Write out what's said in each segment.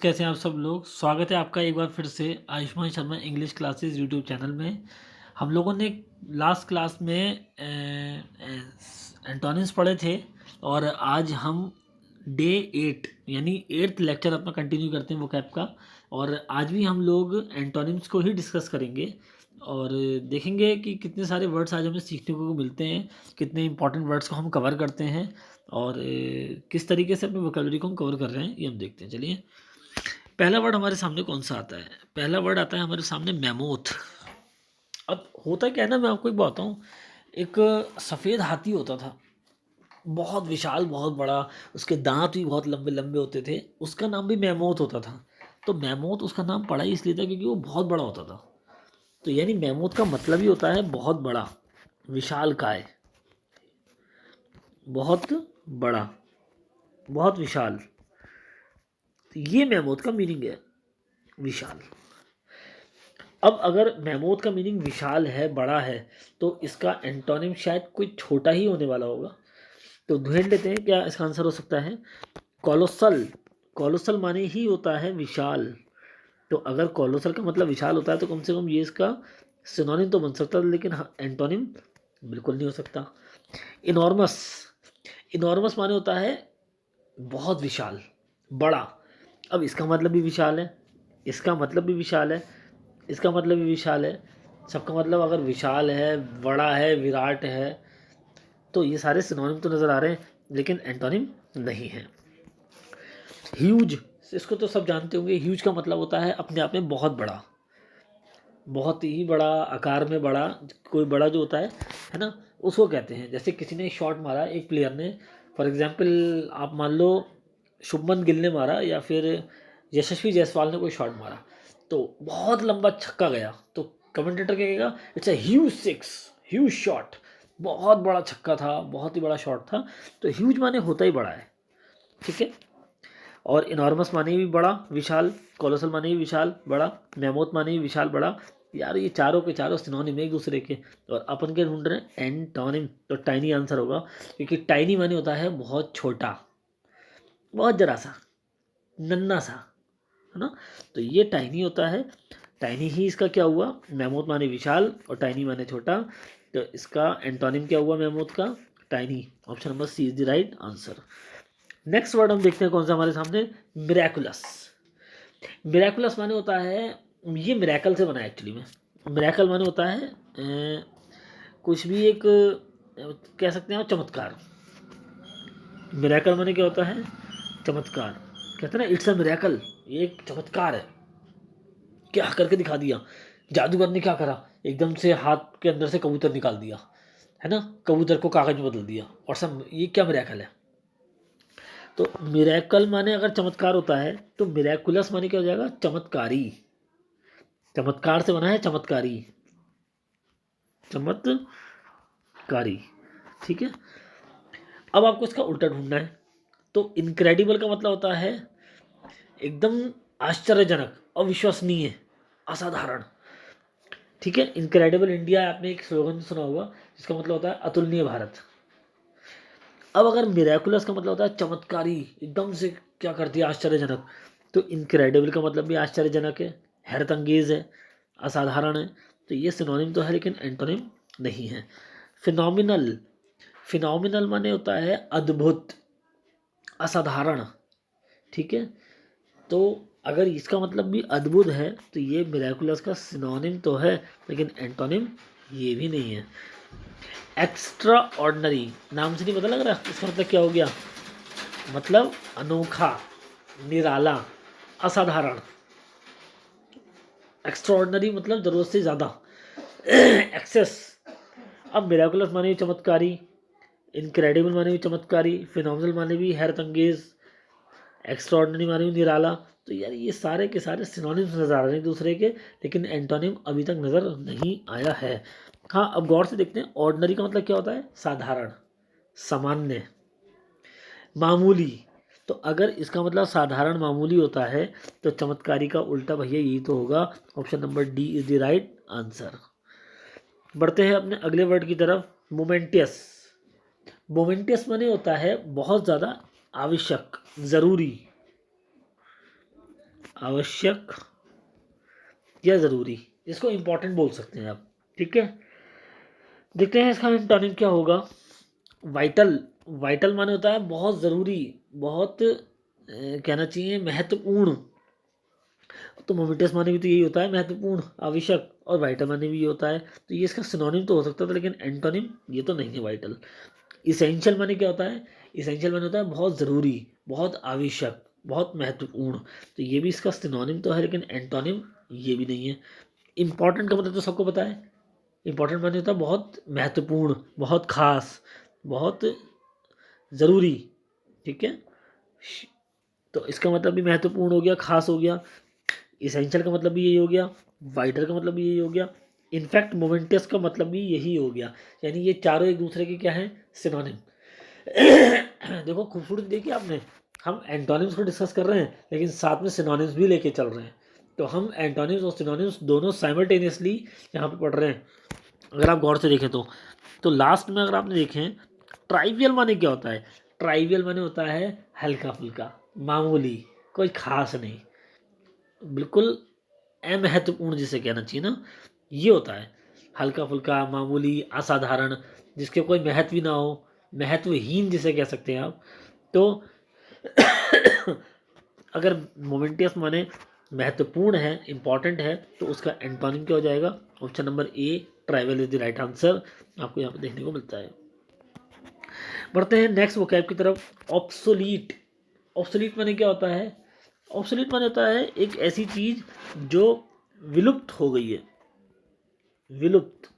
कैसे हैं आप सब लोग। स्वागत है आपका एक बार फिर से Ayushman Sharma English classes YouTube channel में। हम लोगों ने लास्ट क्लास में एंटोनिम्स पढ़े थे और आज हम डे 8 यानी 8th लेक्चर अपना कंटिन्यू करते हैं वो कैप का। और आज भी हम लोग एंटोनिम्स को ही डिस्कस करेंगे और देखेंगे कि कितने सारे वर्ड्स आज हमें सीखने को मिलते हैं, कितने इंपॉर्टेंट वर्ड्स को हम कवर करते हैं और किस तरीके से अपने वोकेबलरी को हम कवर कर रहे हैं ये हम देखते हैं। चलिए, पहला वर्ड हमारे सामने कौन सा आता है? पहला वर्ड आता है हमारे सामने मैमोथ। अब होता क्या है ना, मैं आपको एक बात बताऊँ। एक सफ़ेद हाथी होता था, बहुत विशाल, बहुत बड़ा। उसके दांत भी बहुत लंबे लंबे होते थे। उसका नाम भी मैमोथ होता था। तो मैमोथ उसका नाम पड़ा ही इसलिए था क्योंकि वो बहुत बड़ा होता था। तो यानी मैमोथ का मतलब ही होता है बहुत बड़ा, विशाल काय, बहुत बड़ा, बहुत विशाल। तो ये मैमोथ का मीनिंग है, विशाल। अब अगर मैमोथ का मीनिंग विशाल है, बड़ा है, तो इसका एंटोनिम शायद कोई छोटा ही होने वाला होगा। तो ढूंढ लेते हैं क्या इसका आंसर हो सकता है। कोलोसल। कोलोसल माने ही होता है विशाल। तो अगर कोलोसल का मतलब विशाल होता है तो कम से कम ये इसका सिनोनिम तो बन सकता था, लेकिन एंटोनिम बिल्कुल नहीं हो सकता। इनॉर्मस। इनॉर्मस माने होता है बहुत विशाल, बड़ा। अब इसका मतलब भी विशाल है, इसका मतलब भी विशाल है, इसका मतलब भी विशाल है। सबका मतलब अगर विशाल है, बड़ा है, विराट है, तो ये सारे सिनोनिम तो नज़र आ रहे हैं लेकिन एंटोनिम नहीं है। ह्यूज, इसको तो सब जानते होंगे। ह्यूज का मतलब होता है अपने आप में बहुत बड़ा, बहुत ही बड़ा, आकार में बड़ा। कोई बड़ा जो होता है ना, उसको कहते हैं। जैसे किसी ने शॉट मारा, एक प्लेयर ने, फॉर एग्जांपल आप मान लो शुभमन गिल ने मारा या फिर यशस्वी जायसवाल ने कोई शॉट मारा, तो बहुत लंबा छक्का गया, तो कमेंटेटर क्या कहेगा, it's a huge six, huge shot. बहुत बड़ा छक्का था, बहुत ही बड़ा शॉट था। तो ह्यूज माने होता ही बड़ा है, ठीक है। और इनॉर्मस माने भी बड़ा, विशाल। कोलोसल माने भी विशाल, बड़ा। मैमोथ माने भी विशाल, बड़ा। यार ये चारों के चारों सिनोनिम एक दूसरे के। और अपन के ढूंढ रहे हैं एंटोनिम, तो टाइनी आंसर होगा, क्योंकि टाइनी माने होता है बहुत छोटा, बहुत जरा सा, नन्ना सा, है ना। तो ये टाइनी होता है। टाइनी ही इसका क्या हुआ, मैमोथ माने विशाल और टाइनी माने छोटा। तो इसका एंटोनिम क्या हुआ मैमोथ का, tiny. Option number C is the right answer. Next word हम देखते हैं कौन सा हमारे सामने, मिराकुलस। मिराकुलस माने होता है, ये मिराकल से बना है एक्चुअली में। मिराकल माने होता है कुछ भी एक कह सकते हैं चमत्कार। मिराकल माने क्या होता है, चमत्कार। कहते हैं ना, इट्स अ मिराकल, ये एक चमत्कार है, क्या करके दिखा दिया। जादूगर ने क्या करा, एकदम से हाथ के अंदर से कबूतर निकाल दिया, है ना, कबूतर को कागज में बदल दिया और सब, ये क्या मिराकल है। तो मिरेकल माने अगर चमत्कार होता है तो मिरेकुलस माने क्या हो जाएगा, चमत्कारी। चमत्कार से बना है चमत्कारी, चमत्कारी, ठीक है। अब आपको इसका उल्टा ढूंढना है। तो इनक्रेडिबल का मतलब होता है एकदम आश्चर्यजनक, अविश्वसनीय, असाधारण, ठीक है। इनक्रेडिबल इंडिया आपने एक स्लोगन सुना होगा जिसका मतलब होता है अतुलनीय भारत। अब अगर मिराकुलस का मतलब होता है चमत्कारी, एकदम से क्या कर दिया, आश्चर्यजनक। तो इनक्रेडिबल का मतलब भी आश्चर्यजनक है, हैरत अंगेज है, असाधारण है। तो ये सिनोनिम तो है लेकिन एंटोनिम नहीं है। फिनोमिनल। फिनोमिनल माने होता है अद्भुत, असाधारण, ठीक है। तो अगर इसका मतलब भी अद्भुत है तो ये मिराकुलस का सिनोनिम तो है लेकिन एंटोनिम ये भी नहीं है। एक्स्ट्रा ऑर्डनरी, नाम से नहीं पता लग रहा इसका मतलब क्या हो गया, मतलब अनोखा, निराला, असाधारण। एक्स्ट्राऑर्डिनरी मतलब ज़रूरत से ज़्यादा, एक्सेस। अब मिराकुलस माने भी चमत्कारी, इनक्रेडिबल माने भी चमत्कारी, फिनोमिनल माने भी हैरत अंगेज, एक्स्ट्राऑर्डिनरी माने भी निराला। तो यार ये सारे के सारे सिनोनिम्स नज़र आ रहे हैं एक दूसरे के, लेकिन एंटोनिम अभी तक नज़र नहीं आया है। हाँ, अब गौर से देखते हैं। ऑर्डिनरी का मतलब क्या होता है, साधारण, सामान्य, मामूली। तो अगर इसका मतलब साधारण मामूली होता है तो चमत्कारी का उल्टा भैया यही तो होगा। Option number D is the right answer. बढ़ते हैं अपने अगले वर्ड की तरफ, मोमेंटियस। मोमेंटियस माने होता है बहुत ज़्यादा आवश्यक, ज़रूरी, आवश्यक या ज़रूरी, इसको इम्पोर्टेंट बोल सकते हैं आप। ठीक है, देखते हैं इसका एंटोनिम क्या होगा। वाइटल, वाइटल माने होता है बहुत ज़रूरी, बहुत कहना चाहिए महत्वपूर्ण। तो मोमेंटस माने भी तो यही होता है, महत्वपूर्ण, आवश्यक, और वाइटल माने भी ये होता है। तो ये इसका सिनोनिम तो हो सकता था, लेकिन एंटोनिम ये तो नहीं है वाइटल। इसेंशियल माने क्या होता है, इसेंशियल माने होता है बहुत ज़रूरी, बहुत आवश्यक, बहुत महत्वपूर्ण। तो ये भी इसका सिनोनिम तो है, लेकिन एंटोनिम ये भी नहीं है। इंपॉर्टेंट का मतलब तो सबको पता है, इंपॉर्टेंट माने होता है बहुत महत्वपूर्ण, बहुत खास, बहुत ज़रूरी। ठीक है, तो इसका मतलब भी महत्वपूर्ण हो गया, खास हो गया। इसेंशियल का मतलब भी यही हो गया, वाइटल का मतलब भी यही हो गया, इनफैक्ट मोमेंटस का मतलब भी यही हो गया। यानी ये चारों एक दूसरे के क्या हैं, सिनोनिम। देखो खूबसूरती देखी आपने, हम एंटोनिम्स को डिस्कस कर रहे हैं, लेकिन साथ में सिनोनिम्स भी लेके चल रहे हैं। तो हम एंटोनिम्स और सिनोनिम्स दोनों साइमल्टेनियसली यहाँ पे पढ़ रहे हैं, अगर आप गौर से देखें तो लास्ट में अगर आपने देखें, ट्राइवियल माने क्या होता है, ट्राइवियल माने होता है हल्का फुल्का, मामूली, कोई खास नहीं, बिल्कुल अमहत्वपूर्ण जिसे कहना चाहिए ना, ये होता है हल्का फुल्का, मामूली, असाधारण, जिसके कोई महत्व ही ना हो, महत्वहीन जिसे कह सकते हैं आप। तो अगर मोमेंटियस माने महत्वपूर्ण है, इंपॉर्टेंट है, तो उसका एंटोनिम क्या हो जाएगा, option number A, trivial is the right answer, आपको यहाँ पे देखने को मिलता है। बढ़ते हैं नेक्स्ट वोकैब की तरफ, ऑब्सोलीट। ऑब्सोलीट माने क्या होता है, ऑब्सोलीट माने होता है एक ऐसी चीज जो विलुप्त हो गई है, विलुप्त,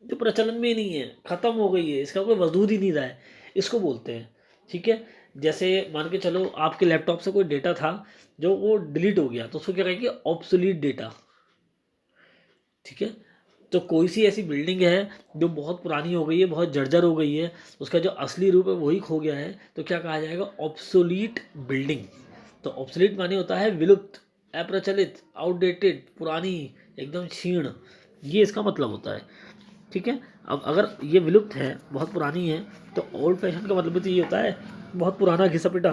जो प्रचलन में ही नहीं है, खत्म हो गई है, इसका कोई वजूद ही नहीं रहा है, इसको बोलते हैं। ठीक है, जैसे मान के चलो आपके लैपटॉप से कोई डेटा था जो वो डिलीट हो गया, तो उसको क्या कहेंगे, ऑब्सोलीट डेटा। ठीक है, तो कोई सी ऐसी बिल्डिंग है जो बहुत पुरानी हो गई है, बहुत जर्जर हो गई है, उसका जो असली रूप है वही खो गया है, तो क्या कहा जाएगा, ऑब्सोलीट बिल्डिंग। तो ऑब्सोलीट माने होता है विलुप्त, अप्रचलित, आउटडेटेड, पुरानी, एकदम क्षीण, ये इसका मतलब होता है। ठीक है, अब अगर ये विलुप्त है, बहुत पुरानी है, तो ओल्ड फैशन का मतलब तो ये होता है बहुत पुराना, घिसा पिटा।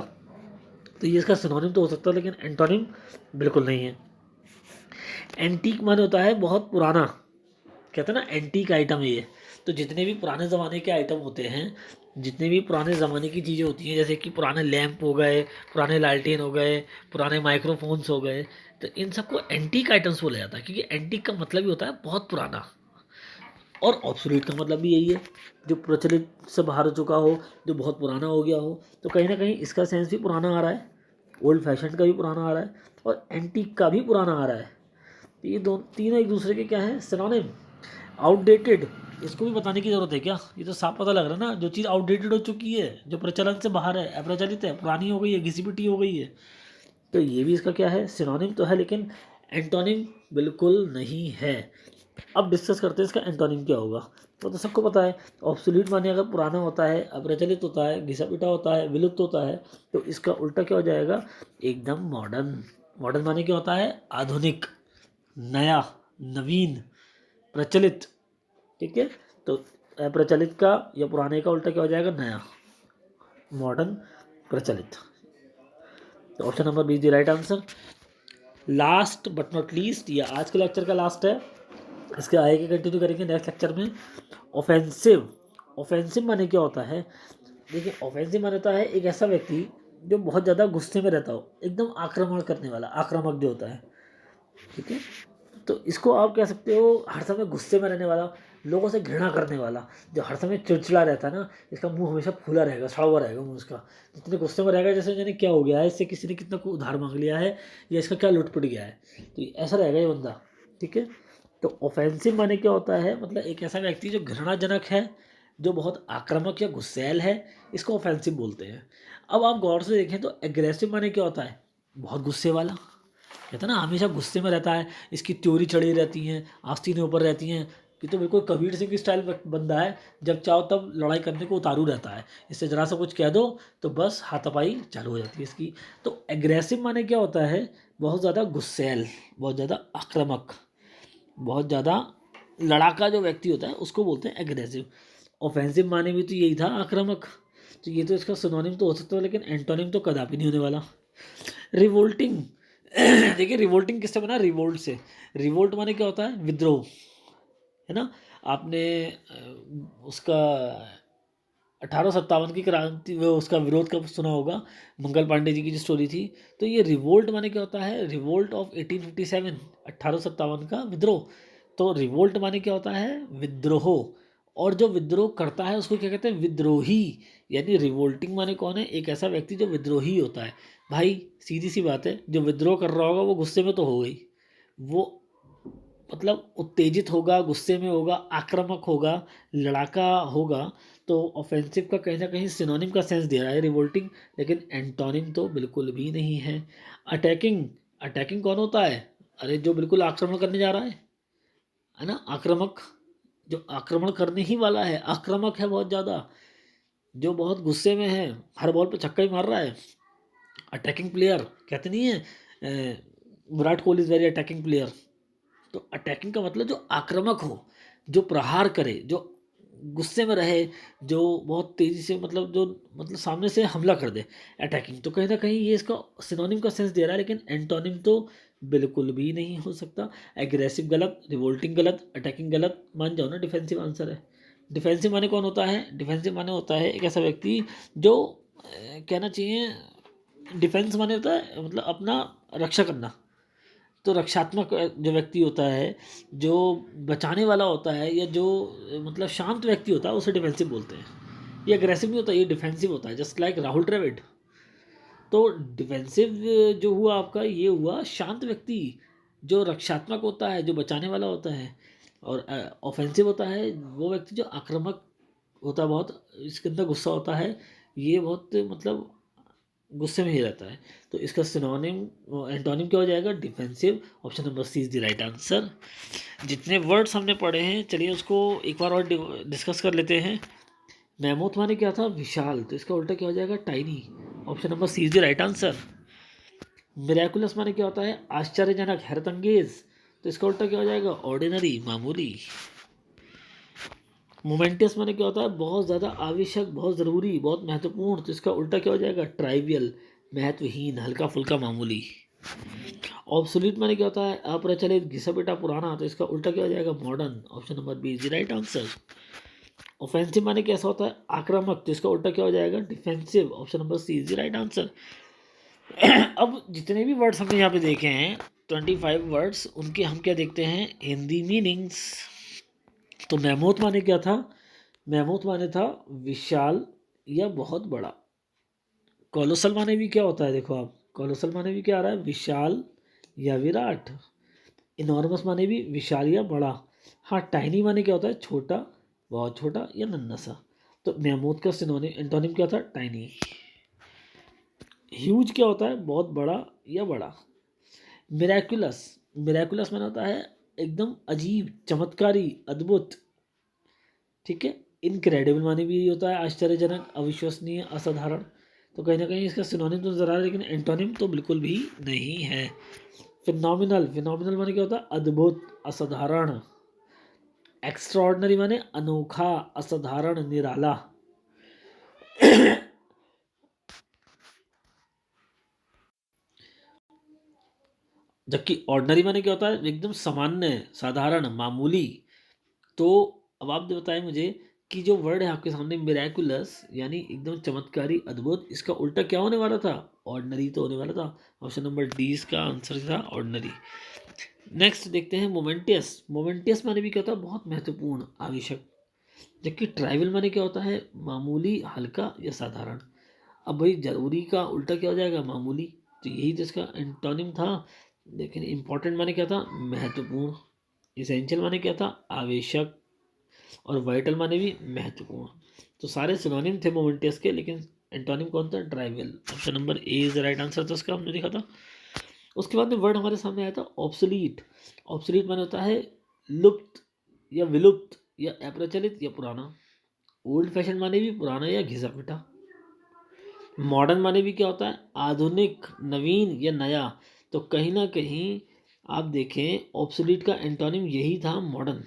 तो ये इसका सिनोनिम तो हो सकता है, लेकिन एंटोनिम बिल्कुल नहीं है। एंटीक माने होता है बहुत पुराना, कहते हैं ना एंटीक आइटम है ये। तो जितने भी पुराने ज़माने के आइटम होते हैं, जितने भी पुराने ज़माने की चीज़ें होती हैं, जैसे कि पुराने लैंप हो गए, पुराने लालटेन हो गए, पुराने माइक्रोफोन्स हो गए, तो इन सबको एंटीक आइटम्स बोला जाता है, क्योंकि एंटीक का मतलब ही होता है बहुत पुराना। और ऑब्सोलीट का मतलब भी यही है, जो प्रचलित से बाहर हो चुका हो, जो बहुत पुराना हो गया हो। तो कहीं ना कहीं इसका सेंस भी पुराना आ रहा है, ओल्ड फैशन का भी पुराना आ रहा है, और एंटीक का भी पुराना आ रहा है। तो ये दो तीनों एक दूसरे के क्या है, सिनोनिम। आउटडेटेड, इसको भी बताने की ज़रूरत है क्या, ये तो साफ पता लग रहा है ना, जो चीज़ आउटडेटेड हो चुकी है, जो प्रचलन से बाहर है, अप्रचलित है, पुरानी हो गई है, घिसी पिटी हो गई है, तो ये भी इसका क्या है, सिनोनिम तो है, लेकिन एंटोनिम बिल्कुल नहीं है। अब डिस्कस करते हैं इसका एंटोनिम क्या होगा। तो सबको पता है, ऑब्सोलीट माने अगर पुराना होता है, अप्रचलित होता है, घिसा पिटा होता है, विलुप्त होता है, तो इसका उल्टा क्या हो जाएगा, एकदम मॉडर्न। मॉडर्न माने क्या होता है, आधुनिक, नया, नवीन, प्रचलित। ठीक है, तो अप्रचलित का या पुराने का उल्टा क्या हो जाएगा, नया, मॉडर्न, प्रचलित। तो option number B is the right answer. Last but not least, ये आज के लेक्चर का लास्ट है, इसके आगे कंटिन्यू करेंगे नेक्स्ट लेक्चर में। ऑफेंसिव, ऑफेंसिव माने क्या होता है, देखिए ऑफेंसिव माने होता है एक ऐसा व्यक्ति जो बहुत ज़्यादा गुस्से में रहता हो, एकदम आक्रमण करने वाला, आक्रामक जो होता है। ठीक है, तो इसको आप कह सकते हो हर समय गुस्से में रहने वाला, लोगों से घृणा करने वाला, जो हर समय चिड़चिड़ा रहता है ना, इसका मुंह हमेशा फूला रहेगा, सड़ा हुआ रहेगा मुंह उसका, जितने गुस्से में रहेगा जैसे जाने क्या हो गया है, इससे किसी ने कितना को उधार मांग लिया है, या इसका क्या लुटपुट गया है, तो ऐसा रहेगा ये बंदा। ठीक है, तो ऑफेंसिव माने क्या होता है, मतलब एक ऐसा व्यक्ति जो घृणाजनक है, जो बहुत आक्रामक या गुस्सैल है, इसको ऑफेंसिव बोलते हैं। अब आप गौर से देखें तो एग्रेसिव माने क्या होता है, बहुत गुस्से वाला, कहता ना हमेशा गुस्से में रहता है, इसकी त्योरी चढ़ी रहती हैं, आस्तीनें ऊपर रहती हैं, कि तो बिल्कुल कबीर सिंह की स्टाइल बंदा है, जब चाहो तब लड़ाई करने को उतारू रहता है, इससे ज़रा सा कुछ कह दो तो बस हाथापाई चालू हो जाती है इसकी। तो एग्रेसिव माने क्या होता है, बहुत ज़्यादा गुस्सैल, बहुत ज़्यादा आक्रामक, बहुत ज़्यादा लड़ाका जो व्यक्ति होता है उसको बोलते हैं एग्रेसिव। ऑफेंसिव माने भी तो यही था, आक्रामक। तो ये तो इसका सिनोनिम तो हो सकता है, लेकिन एंटोनिम तो कदापि नहीं होने वाला। रिवोल्टिंग, देखिए रिवोल्टिंग किससे बना, रिवोल्ट से। रिवोल्ट माने क्या होता है, विद्रोह, है ना। आपने उसका 1857 की क्रांति, वो उसका विरोध कब सुना होगा, मंगल पांडे जी की जो स्टोरी थी। तो ये रिवोल्ट माने क्या होता है, रिवोल्ट ऑफ 1857, 1857 का विद्रोह। तो रिवोल्ट माने क्या होता है, विद्रोह। और जो विद्रोह करता है उसको क्या कहते हैं, विद्रोही। यानी रिवोल्टिंग माने कौन है, एक ऐसा व्यक्ति जो विद्रोही होता है। भाई सीधी सी बात है, जो विद्रोह कर रहा होगा वो गुस्से में तो हो गई, वो मतलब उत्तेजित होगा, गुस्से में होगा, आक्रामक होगा, लड़ाका होगा। तो ऑफेंसिव का कहीं ना कहीं सिनोनिम का सेंस दे रहा है रिवोल्टिंग, लेकिन एंटोनिम तो बिल्कुल भी नहीं है। अटैकिंग, अटैकिंग कौन होता है, अरे जो बिल्कुल आक्रमण करने जा रहा है ना, आक्रामक, जो आक्रमण करने ही वाला है, आक्रामक है बहुत ज़्यादा, जो बहुत गुस्से में है, हर बॉल पे छक्का ही मार रहा है। अटैकिंग प्लेयर कहते नहीं है, Virat Kohli is very attacking player. तो अटैकिंग का मतलब जो आक्रामक हो, जो प्रहार करे, जो गुस्से में रहे, जो बहुत तेजी से मतलब जो मतलब सामने से हमला कर दे, अटैकिंग। तो कहीं ना कहीं ये इसका सिनोनिम का सेंस दे रहा है, लेकिन एंटोनिम तो बिल्कुल भी नहीं हो सकता। एग्रेसिव गलत, रिवोल्टिंग गलत, अटैकिंग गलत, मान जाओ ना, डिफेंसिव आंसर है। डिफेंसिव माने कौन होता है, डिफेंसिव माने होता है एक ऐसा व्यक्ति जो कहना चाहिए, डिफेंस माने होता है मतलब अपना रक्षा करना। तो रक्षात्मक जो व्यक्ति होता है, जो बचाने वाला होता है, या जो मतलब शांत व्यक्ति होता है, उसे डिफेंसिव बोलते हैं। ये अग्रेसिव नहीं होता, ये डिफेंसिव होता है, जस्ट लाइक राहुल द्रविड़। तो डिफेंसिव जो हुआ आपका, ये हुआ शांत व्यक्ति, जो रक्षात्मक होता है, जो बचाने वाला होता है। और ऑफेंसिव होता है वो व्यक्ति जो आक्रामक होता है, बहुत इसके अंदर गुस्सा होता है, ये बहुत मतलब गुस्से में ही रहता है। तो इसका सिनोनिम, एंटोनिम क्या हो जाएगा, defensive. Option number C is the right answer. जितने वर्ड्स हमने पढ़े हैं, चलिए उसको एक बार और डिस्कस कर लेते हैं। मैमोथ माने क्या था, विशाल, तो इसका उल्टा क्या हो जाएगा, tiny. Option number C is the right answer. Miraculous माने क्या होता है, आश्चर्यजनक, हैरतअंगेज, तो इसका उल्टा क्या हो जाएगा, ऑर्डिनरी, मामूली। मोमेंटस माने क्या होता है, बहुत ज़्यादा आवश्यक, बहुत ज़रूरी, बहुत महत्वपूर्ण, तो इसका उल्टा क्या हो जाएगा, ट्राइवियल, महत्वहीन, हल्का फुल्का, मामूली। ऑब्सोलीट माने क्या होता है, अप्रचलित, घिसा पिटा, पुराना, तो इसका उल्टा क्या हो जाएगा, modern. Option number B is the right answer. Offensive माने कैसा होता है, आक्रामक, तो इसका उल्टा क्या हो जाएगा, defensive. Option number C is the right answer. अब जितने भी वर्ड्स हमने यहाँ पे देखे हैं, 25 वर्ड्स, उनके हम क्या देखते हैं, हिंदी मीनिंग्स। तो मैमोथ माने क्या था, मैमोथ माने था विशाल या बहुत बड़ा। कोलोसल माने भी क्या होता है, देखो आप, कोलोसल माने भी क्या आ रहा है, विशाल या विराट। इनॉर्मस माने भी विशाल या बड़ा। हाँ, टाइनी माने क्या होता है, छोटा, बहुत छोटा या नन्हा सा। तो मैमोथ का सिनोनिम, एंटोनिम क्या था, टाइनी। ह्यूज क्या होता है, बहुत बड़ा या बड़ा। मिराकुलस, मिराकुलस माने होता है एकदम अजीब, चमत्कारी, अद्भुत, ठीक है। इनक्रेडिबल माने भी होता है आश्चर्यजनक, अविश्वसनीय, असाधारण। तो कहीं ना कहीं इसका सिनोनिम तो ज़रा है, लेकिन एंटोनिम तो बिल्कुल भी नहीं है। फिनोमिनल, फिनोमिनल माने क्या होता है, अद्भुत, असाधारण। एक्स्ट्रॉर्डनरी माने अनोखा, असाधारण, निराला। जबकि ऑर्डनरी माने क्या होता है, एकदम सामान्य, साधारण, मामूली। तो अब आप बताएं मुझे कि जो वर्ड है आपके सामने, मिराकुलस, यानी एकदम चमत्कारी, अद्भुत, इसका उल्टा क्या होने वाला था, ऑर्डनरी तो होने वाला था। ऑप्शन नंबर डी इसका आंसर था, ऑर्डनरी। नेक्स्ट देखते हैं मोमेंटियस। मोमेंटियस माने भी क्या होता है, बहुत महत्वपूर्ण, आवश्यक। जबकि ट्राइवल माने क्या होता है, मामूली, हल्का या साधारण। अब भाई जरूरी का उल्टा क्या हो जाएगा, मामूली। तो यही तो इसका एंटोनिम था। लेकिन इंपॉर्टेंट माने क्या था, महत्वपूर्ण। इसेंशियल माने क्या था, आवश्यक। और वाइटल माने भी महत्वपूर्ण। तो सारे सिनोनिम थे मोमेंटियस के, लेकिन एंटोनिम कौन था, trivial. Option number A is the right answer था उसका, हमने देखा था। उसके बाद में वर्ड हमारे सामने आया था ऑब्सोलीट। ऑब्सोलीट माने होता है लुप्त या विलुप्त या अप्रचलित या पुराना। ओल्ड फैशन माने भी पुराना या घिसा पिटा। मॉडर्न माने भी क्या होता है, आधुनिक, नवीन या नया। तो कहीं ना कहीं आप देखें, ऑब्सोलीट का एंटोनिम यही था, मॉडर्न।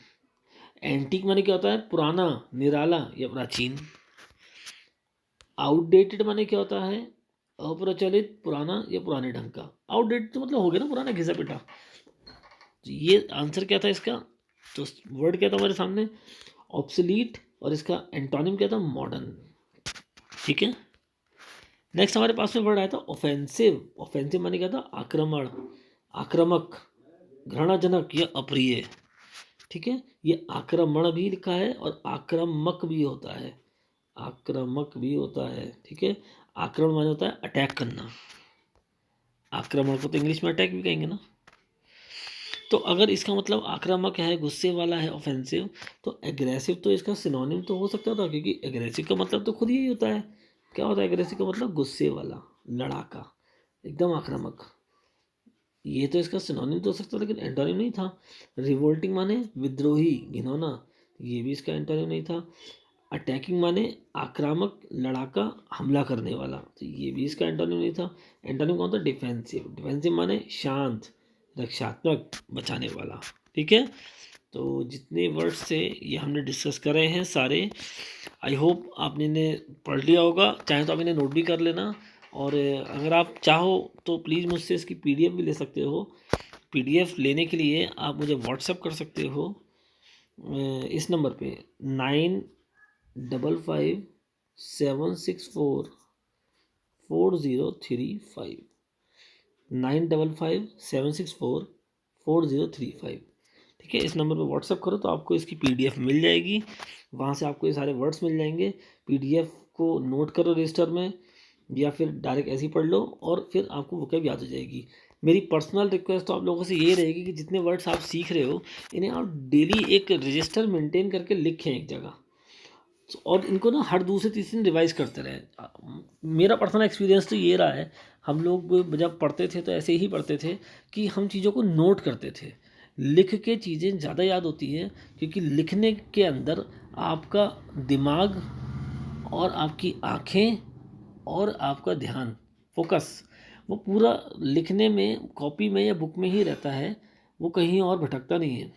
एंटीक माने क्या होता है, पुराना, निराला या प्राचीन। आउटडेटेड माने क्या होता है, अप्रचलित, पुराना या पुराने ढंग का। आउटडेट तो मतलब हो गया ना, पुराना घिसा पिटा। तो ये आंसर क्या था इसका? तो वर्ड क्या था हमारे सामने? ऑब्सोलीट, और इसका एंटोनिम क्या था? मॉडर्न। ठीक है। नेक्स्ट हमारे पास में वर्ड आया था ऑफेंसिव। ऑफेंसिव माने क्या था? आक्रमण, आक्रामक, घृणाजनक या अप्रिय। ठीक है, ये आक्रमण भी लिखा है और आक्रामक भी होता है, आक्रामक भी होता है। ठीक है, आक्रमण माने होता है अटैक करना, आक्रमण को तो इंग्लिश में अटैक भी कहेंगे ना। तो अगर इसका मतलब आक्रामक है, गुस्से वाला है, ऑफेंसिव, तो एग्रेसिव तो इसका सिनोनिम तो हो सकता था, क्योंकि एग्रेसिव का मतलब तो खुद यही होता है। क्या होता है एग्रेसिव का मतलब? गुस्से वाला, लड़ाका, एकदम आक्रामक। ये तो इसका सिनोनिम तो हो सकता, लेकिन एंटोनिम नहीं था। रिवोल्टिंग माने विद्रोही, घिनौना, ये भी इसका एंटोनिम नहीं था। अटैकिंग माने आक्रामक, लड़ाका, हमला करने वाला, तो ये भी इसका एंटोनिम नहीं था। एंटोनिम कौन था? डिफेंसिव। डिफेंसिव माने शांत, रक्षात्मक, बचाने वाला। ठीक है, तो जितने वर्ड्स थे ये हमने डिस्कस कर रहे हैं सारे। आई होप आपने इन्हें पढ़ लिया होगा, चाहे तो आप इन्हें नोट भी कर लेना, और अगर आप चाहो तो प्लीज़ मुझसे इसकी पीडीएफ भी ले सकते हो। पीडीएफ लेने के लिए आप मुझे व्हाट्सएप कर सकते हो इस नंबर पे 9555764403 9557644035। ठीक है, इस नंबर पे व्हाट्सअप करो तो आपको इसकी पीडीएफ मिल जाएगी। वहाँ से आपको ये सारे वर्ड्स मिल जाएंगे। पीडीएफ को नोट करो रजिस्टर में, या फिर डायरेक्ट ऐसे ही पढ़ लो, और फिर आपको वोकैब याद हो जाएगी। मेरी पर्सनल रिक्वेस्ट तो आप लोगों से ये रहेगी कि जितने वर्ड्स आप सीख रहे हो इन्हें आप डेली एक रजिस्टर मेंटेन करके लिखें एक जगह, और इनको ना हर दूसरे तीसरे दिन रिवाइज करते रहे। मेरा पर्सनल एक्सपीरियंस तो ये रहा है, हम लोग जब पढ़ते थे तो ऐसे ही पढ़ते थे कि हम चीज़ों को नोट करते थे। लिख के चीज़ें ज़्यादा याद होती हैं, क्योंकि लिखने के अंदर आपका दिमाग और आपकी आँखें और आपका ध्यान, फोकस, वो पूरा लिखने में, कॉपी में या बुक में ही रहता है, वो कहीं और भटकता नहीं है।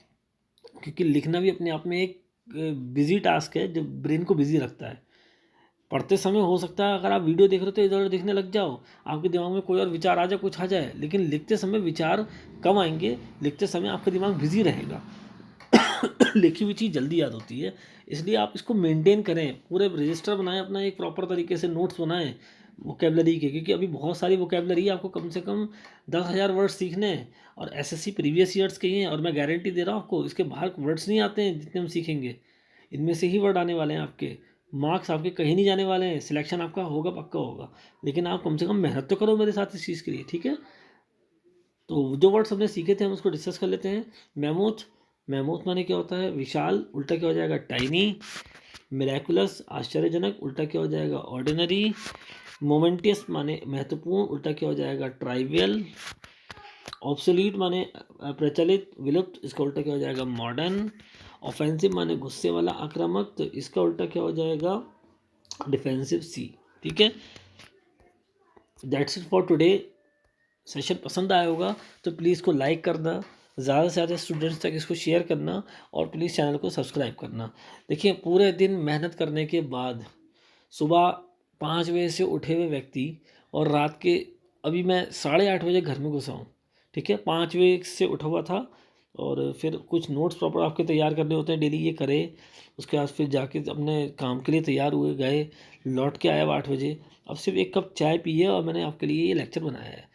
क्योंकि लिखना भी अपने आप में एक बिजी टास्क है जो ब्रेन को बिजी रखता है। पढ़ते समय हो सकता है अगर आप वीडियो देख रहे हो तो इधर उधर देखने लग जाओ, आपके दिमाग में कोई और विचार आ जाए, कुछ आ जाए, लेकिन लिखते समय विचार कम आएंगे, लिखते समय आपका दिमाग बिजी रहेगा। लिखी हुई चीज़ जल्दी याद होती है, इसलिए आप इसको मेंटेन करें, पूरे रजिस्टर बनाएं अपना, एक प्रॉपर तरीके से नोट्स बनाएं वोकेबलरी के, क्योंकि अभी बहुत सारी वोकेबलरी है, आपको कम से कम 10,000 वर्ड्स सीखने हैं, और एसएससी प्रीवियस ईयर्स के ही हैं, और मैं गारंटी दे रहा हूँ आपको इसके बाहर वर्ड्स नहीं आते हैं जितने हम सीखेंगे, इनमें से ही वर्ड आने वाले हैं। आपके मार्क्स आपके कहीं नहीं जाने वाले हैं, सिलेक्शन आपका होगा, पक्का होगा, लेकिन आप कम से कम मेहनत तो करो मेरे साथ इस चीज़ के लिए। ठीक है, तो जो वर्ड्स हमने सीखे थे हम उसको डिस्कस कर लेते हैं। मैमोथ, मैमोथ माने क्या होता है? विशाल, उल्टा क्या हो जाएगा? टाइनी। मिराकुलस, आश्चर्यजनक, उल्टा क्या हो जाएगा? ऑर्डिनरी। मोमेंटियस माने महत्वपूर्ण, उल्टा क्या हो जाएगा? ट्राइवियल। ऑब्सोलीट माने प्रचलित, विलुप्त, इसका उल्टा क्या हो जाएगा? मॉडर्न। ऑफेंसिव माने गुस्से वाला, आक्रामक, तो इसका उल्टा क्या हो जाएगा? डिफेंसिव, सी। ठीक है, that's it for today. Session पसंद आया होगा तो प्लीज़ इसको लाइक करना, ज़्यादा से ज़्यादा स्टूडेंट्स तक इसको शेयर करना, और प्लीज़ चैनल को सब्सक्राइब करना। देखिए, पूरे दिन मेहनत करने के बाद सुबह 5 बजे से उठे हुए व्यक्ति, और रात के, अभी मैं 8:30 बजे घर में घुसा हूँ। ठीक है, 5 बजे से उठा हुआ था, और फिर कुछ नोट्स प्रॉपर आपके तैयार करने होते हैं डेली, ये करे, उसके बाद फिर जाके अपने काम के लिए तैयार हुए, गए, लौट के आया 8 बजे। अब सिर्फ एक कप चाय पी है और मैंने आपके लिए ये लेक्चर बनाया है।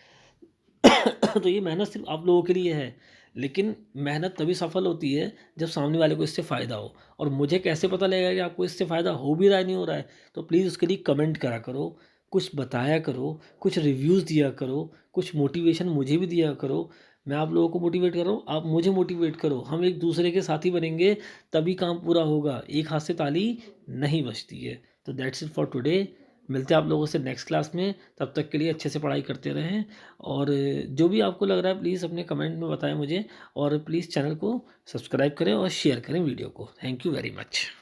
तो ये मेहनत सिर्फ आप लोगों के लिए है, लेकिन मेहनत तभी सफल होती है जब सामने वाले को इससे फ़ायदा हो। और मुझे कैसे पता लगेगा कि आपको इससे फ़ायदा हो भी रहा है, नहीं हो रहा है? तो प्लीज़ उसके लिए कमेंट करा करो, कुछ बताया करो, कुछ रिव्यूज़ दिया करो, कुछ मोटिवेशन मुझे भी दिया करो। मैं आप लोगों को मोटिवेट कर रहा हूँ, आप मुझे मोटिवेट करो, हम एक दूसरे के साथी बनेंगे, तभी काम पूरा होगा। एक हाथ से ताली नहीं बजती है। तो दैट्स इट फॉर टुडे। मिलते हैं आप लोगों से नेक्स्ट क्लास में, तब तक के लिए अच्छे से पढ़ाई करते रहें, और जो भी आपको लग रहा है प्लीज़ अपने कमेंट में बताएं मुझे, और प्लीज़ चैनल को सब्सक्राइब करें और शेयर करें वीडियो को। Thank you very much.